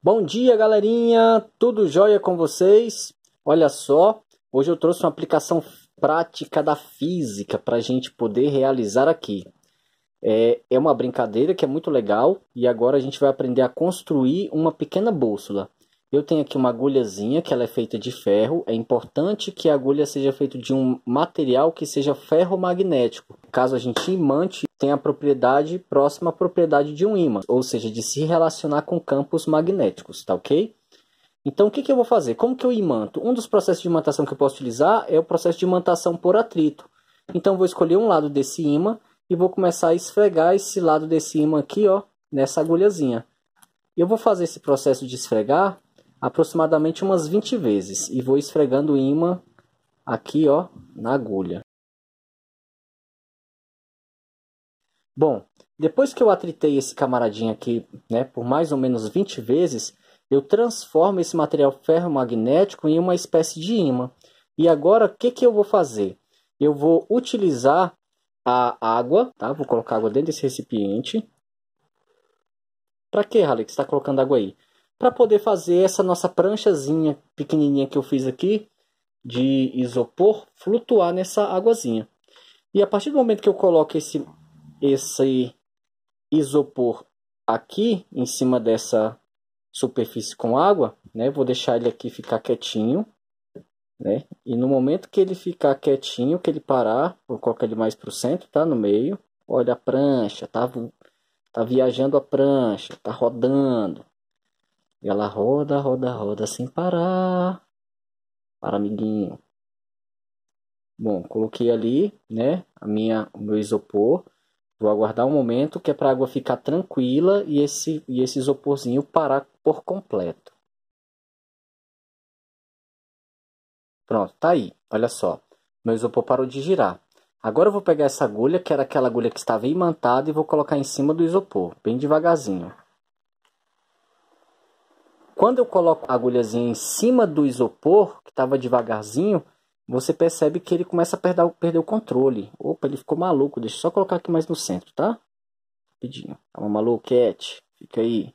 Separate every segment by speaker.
Speaker 1: Bom dia, galerinha! Tudo jóia com vocês? Olha só, hoje eu trouxe uma aplicação prática da física para a gente poder realizar aqui. É uma brincadeira que é muito legal e agora a gente vai aprender a construir uma pequena bússola. Eu tenho aqui uma agulhazinha que ela é feita de ferro. É importante que a agulha seja feita de um material que seja ferromagnético. Caso a gente imante, tem a propriedade próxima à propriedade de um ímã, ou seja, de se relacionar com campos magnéticos, tá ok? Então o que eu vou fazer? Como que eu imanto? Um dos processos de imantação que eu posso utilizar é o processo de imantação por atrito. Então vou escolher um lado desse ímã e vou começar a esfregar esse lado desse ímã aqui, ó, nessa agulhazinha. Eu vou fazer esse processo de esfregar aproximadamente umas 20 vezes e vou esfregando o ímã aqui, ó, na agulha. Bom, depois que eu atritei esse camaradinho aqui, né, por mais ou menos 20 vezes, eu transformo esse material ferromagnético em uma espécie de ímã. E agora, o que eu vou fazer? Eu vou utilizar a água, tá? Vou colocar água dentro desse recipiente. Para que, Alex, está colocando água aí? Para poder fazer essa nossa pranchazinha pequenininha que eu fiz aqui de isopor flutuar nessa águazinha. E a partir do momento que eu coloco esse isopor aqui em cima dessa superfície com água, né? Vou deixar ele aqui ficar quietinho, né? E no momento que ele ficar quietinho, que ele parar, vou colocar ele mais para o centro, tá? No meio. Olha a prancha, tá viajando a prancha, tá rodando. E ela roda, roda, roda sem parar. Para, amiguinho. Bom, coloquei ali, né, o meu isopor. Vou aguardar um momento que é para a água ficar tranquila e esse isoporzinho parar por completo. Pronto, tá aí. Olha só. Meu isopor parou de girar. Agora eu vou pegar essa agulha, que era aquela agulha que estava imantada, e vou colocar em cima do isopor, bem devagarzinho. Quando eu coloco a agulhazinha em cima do isopor, que estava devagarzinho, você percebe que ele começa a perder o controle. Opa, ele ficou maluco. Deixa eu só colocar aqui mais no centro, tá? Rapidinho. Calma, maluquete. Fica aí.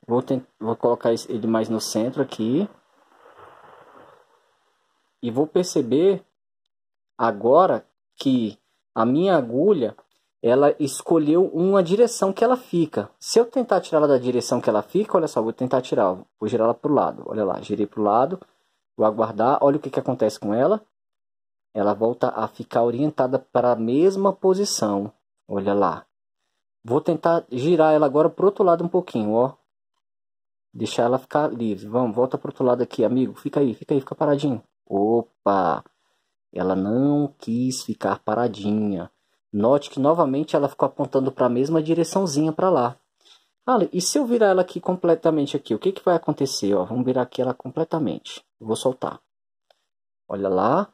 Speaker 1: Vou colocar ele mais no centro aqui. E vou perceber agora que a minha agulha, ela escolheu uma direção que ela fica. Se eu tentar tirar ela da direção que ela fica, olha só, vou tentar tirar. Vou girar ela para o lado. Olha lá, girei para o lado. Vou aguardar. Olha o que acontece com ela. Ela volta a ficar orientada para a mesma posição. Olha lá. Vou tentar girar ela agora para o outro lado um pouquinho, ó. Deixar ela ficar livre. Vamos, volta para o outro lado aqui, amigo. Fica aí, fica paradinho. Opa! Ela não quis ficar paradinha. Note que novamente ela ficou apontando para a mesma direçãozinha para lá. Ale, e se eu virar ela aqui completamente aqui, o que vai acontecer? Ó, vamos virar aqui ela completamente. Vou soltar. Olha lá.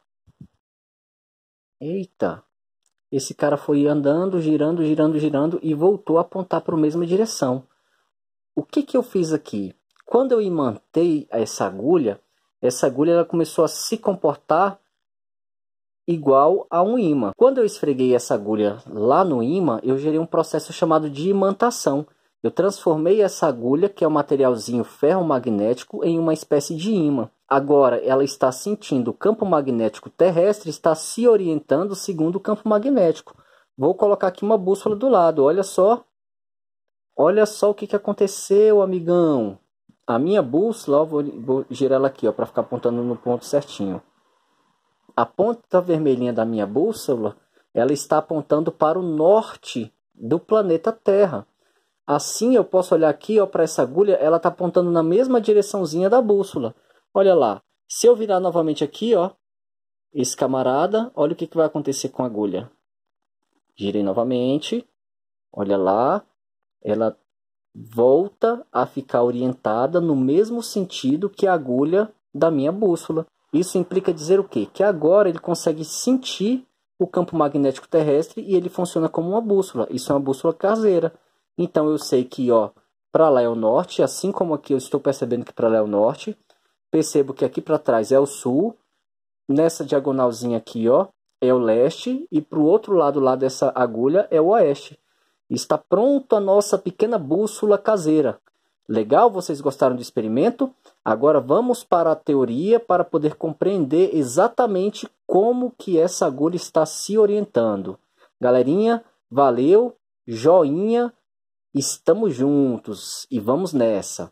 Speaker 1: Eita! Esse cara foi andando, girando, girando, girando e voltou a apontar para a mesma direção. O que eu fiz aqui? Quando eu imantei essa agulha ela começou a se comportar igual a um ímã. Quando eu esfreguei essa agulha lá no ímã, eu gerei um processo chamado de imantação. Eu transformei essa agulha, que é um materialzinho ferromagnético, em uma espécie de ímã. Agora ela está sentindo o campo magnético terrestre, está se orientando segundo o campo magnético. Vou colocar aqui uma bússola do lado, olha só. Olha só o que aconteceu, amigão. A minha bússola, ó, vou girar ela aqui para ficar apontando no ponto certinho. A ponta vermelhinha da minha bússola, ela está apontando para o norte do planeta Terra. Assim eu posso olhar aqui para essa agulha, ela está apontando na mesma direçãozinha da bússola. Olha lá, se eu virar novamente aqui, ó, esse camarada, olha o que vai acontecer com a agulha. Girei novamente, olha lá, ela volta a ficar orientada no mesmo sentido que a agulha da minha bússola. Isso implica dizer o quê? Que agora ele consegue sentir o campo magnético terrestre e ele funciona como uma bússola. Isso é uma bússola caseira. Então eu sei que para lá é o norte, assim como aqui eu estou percebendo que para lá é o norte. Percebo que aqui para trás é o sul. Nessa diagonalzinha aqui, ó, é o leste. E para o outro lado lá dessa agulha é o oeste. Está pronto a nossa pequena bússola caseira. Legal? Vocês gostaram do experimento? Agora vamos para a teoria para poder compreender exatamente como que essa agulha está se orientando. Galerinha, valeu, joinha, estamos juntos e vamos nessa.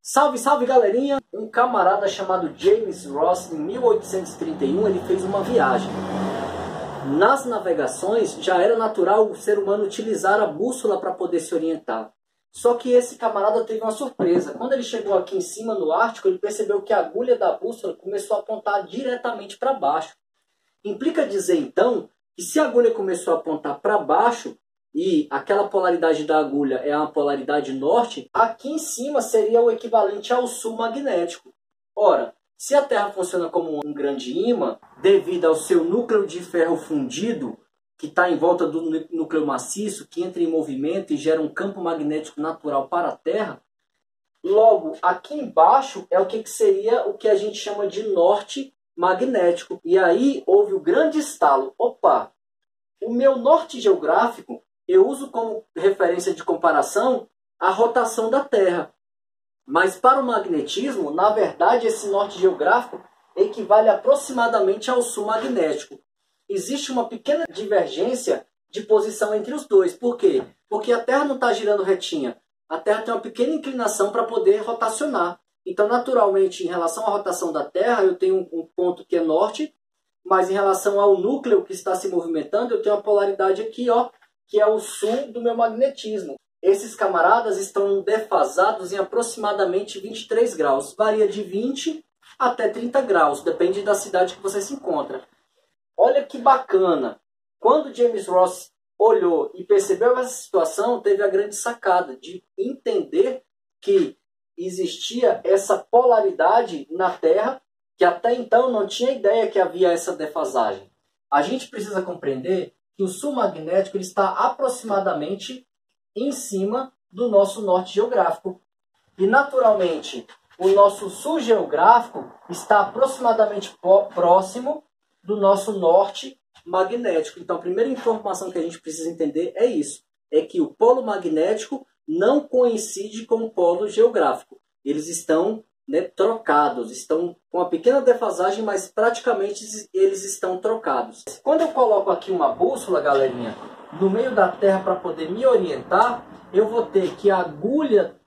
Speaker 1: Salve, salve galerinha! Um camarada chamado James Ross, em 1831, ele fez uma viagem. Nas navegações já era natural o ser humano utilizar a bússola para poder se orientar. Só que esse camarada teve uma surpresa. Quando ele chegou aqui em cima no Ártico, ele percebeu que a agulha da bússola começou a apontar diretamente para baixo. Implica dizer então que se a agulha começou a apontar para baixo e aquela polaridade da agulha é uma polaridade norte, aqui em cima seria o equivalente ao sul magnético. Ora, se a Terra funciona como um grande ímã, devido ao seu núcleo de ferro fundido, que está em volta do núcleo maciço, que entra em movimento e gera um campo magnético natural para a Terra, logo, aqui embaixo é o que seria o que a gente chama de norte magnético. E aí houve o grande estalo. Opa, o meu norte geográfico, eu uso como referência de comparação a rotação da Terra. Mas para o magnetismo, na verdade, esse norte geográfico equivale aproximadamente ao sul magnético. Existe uma pequena divergência de posição entre os dois. Por quê? Porque a Terra não está girando retinha. A Terra tem uma pequena inclinação para poder rotacionar. Então, naturalmente, em relação à rotação da Terra, eu tenho um ponto que é norte, mas em relação ao núcleo que está se movimentando, eu tenho uma polaridade aqui, ó, que é o sul do meu magnetismo. Esses camaradas estão defasados em aproximadamente 23 graus. Varia de 20 até 30 graus, depende da cidade que você se encontra. Olha que bacana. Quando James Ross olhou e percebeu essa situação, teve a grande sacada de entender que existia essa polaridade na Terra, que até então não tinha ideia que havia essa defasagem. A gente precisa compreender que o sul magnético ele está aproximadamente em cima do nosso norte geográfico. E, naturalmente, o nosso sul geográfico está aproximadamente próximo do nosso norte magnético. Então, a primeira informação que a gente precisa entender é isso. É que o polo magnético não coincide com o polo geográfico. Eles estão trocados, estão com uma pequena defasagem, mas praticamente eles estão trocados. Quando eu coloco aqui uma bússola, galerinha, no meio da Terra para poder me orientar, eu vou ter que a agulha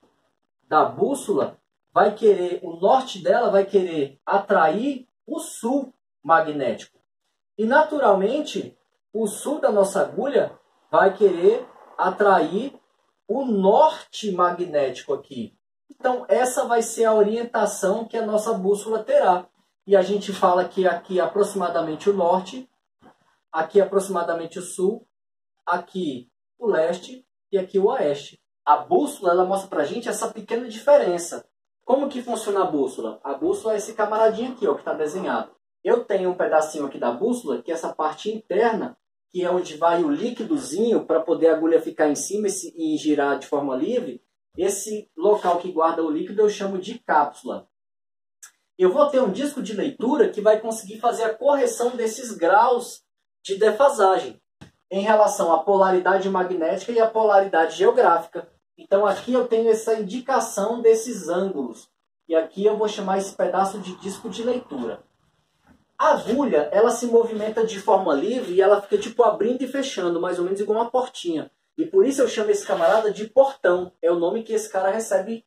Speaker 1: da bússola vai querer, o norte dela vai querer atrair o sul magnético. E naturalmente, o sul da nossa agulha vai querer atrair o norte magnético aqui. Então, essa vai ser a orientação que a nossa bússola terá. E a gente fala que aqui é aproximadamente o norte, aqui é aproximadamente o sul, aqui o leste e aqui o oeste. A bússola ela mostra para a gente essa pequena diferença. Como que funciona a bússola? A bússola é esse camaradinho aqui, ó, que está desenhado. Eu tenho um pedacinho aqui da bússola, que é essa parte interna, que é onde vai o líquidozinho para poder a agulha ficar em cima e girar de forma livre. Esse local que guarda o líquido eu chamo de cápsula. Eu vou ter um disco de leitura que vai conseguir fazer a correção desses graus de defasagem em relação à polaridade magnética e à polaridade geográfica. Então aqui eu tenho essa indicação desses ângulos. E aqui eu vou chamar esse pedaço de disco de leitura. A agulha, ela se movimenta de forma livre e ela fica tipo abrindo e fechando, mais ou menos igual uma portinha. E por isso eu chamo esse camarada de portão. É o nome que esse cara recebe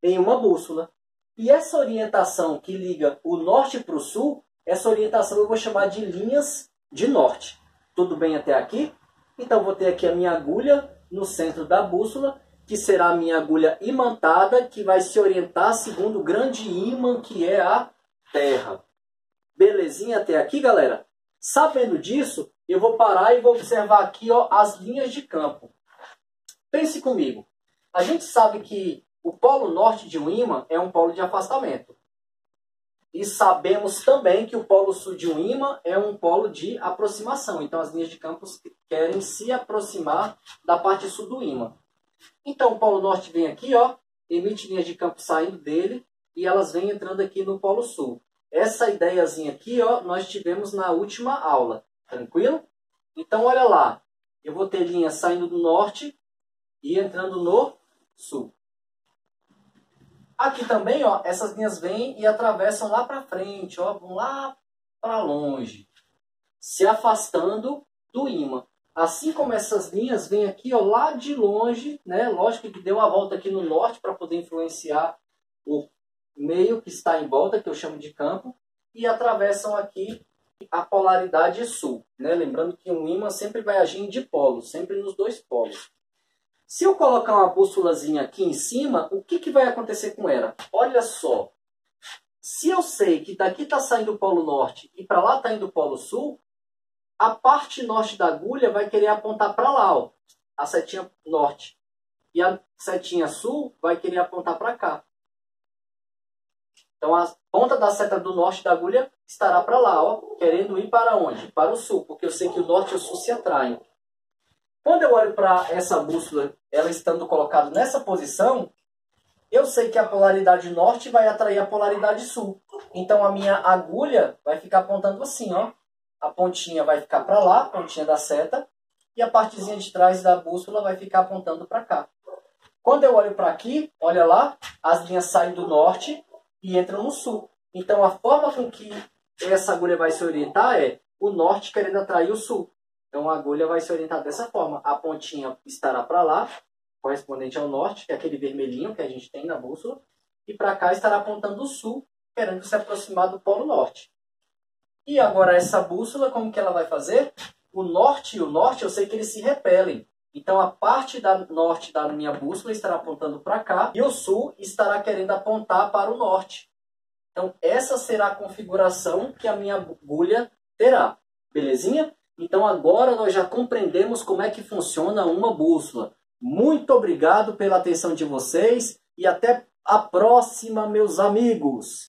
Speaker 1: em uma bússola. E essa orientação que liga o norte para o sul, essa orientação eu vou chamar de linhas de norte. Tudo bem até aqui? Então vou ter aqui a minha agulha no centro da bússola, que será a minha agulha imantada, que vai se orientar segundo o grande ímã que é a Terra. Belezinha até aqui, galera? Sabendo disso, eu vou parar e vou observar aqui, ó, as linhas de campo. Pense comigo. A gente sabe que o polo norte de um ímã é um polo de afastamento. E sabemos também que o polo sul de um ímã é um polo de aproximação. Então as linhas de campo querem se aproximar da parte sul do ímã. Então o polo norte vem aqui, ó, emite linhas de campo saindo dele e elas vêm entrando aqui no polo sul. Essa ideiazinha aqui, ó, nós tivemos na última aula. Tranquilo? Então, olha lá. Eu vou ter linha saindo do norte e entrando no sul. Aqui também, ó, essas linhas vêm e atravessam lá para frente, ó, vão lá para longe, se afastando do ímã. Assim como essas linhas vêm aqui, ó, lá de longe, né? Lógico que deu uma volta aqui no norte para poder influenciar o meio que está em volta, que eu chamo de campo, e atravessam aqui a polaridade sul, né? Lembrando que um ímã sempre vai agir em dipolos, sempre nos dois polos. Se eu colocar uma bússolazinha aqui em cima, o que vai acontecer com ela? Olha só, se eu sei que daqui está saindo o polo norte e para lá está indo o polo sul, a parte norte da agulha vai querer apontar para lá, ó, a setinha norte. E a setinha sul vai querer apontar para cá. Então a ponta da seta do norte da agulha estará para lá, ó, querendo ir para onde? Para o sul, porque eu sei que o norte e o sul se atraem. Quando eu olho para essa bússola, ela estando colocada nessa posição, eu sei que a polaridade norte vai atrair a polaridade sul. Então a minha agulha vai ficar apontando assim, ó. A pontinha vai ficar para lá, a pontinha da seta, e a partezinha de trás da bússola vai ficar apontando para cá. Quando eu olho para aqui, olha lá, as linhas saem do norte e entram no sul. Então a forma com que essa agulha vai se orientar é o norte querendo atrair o sul. Então a agulha vai se orientar dessa forma. A pontinha estará para lá, correspondente ao norte, que é aquele vermelhinho que a gente tem na bússola, e para cá estará apontando o sul, querendo se aproximar do polo norte. E agora essa bússola, como que ela vai fazer? O norte e o norte, eu sei que eles se repelem. Então a parte da norte da minha bússola estará apontando para cá e o sul estará querendo apontar para o norte. Então essa será a configuração que a minha agulha terá. Belezinha? Então agora nós já compreendemos como é que funciona uma bússola. Muito obrigado pela atenção de vocês e até a próxima, meus amigos!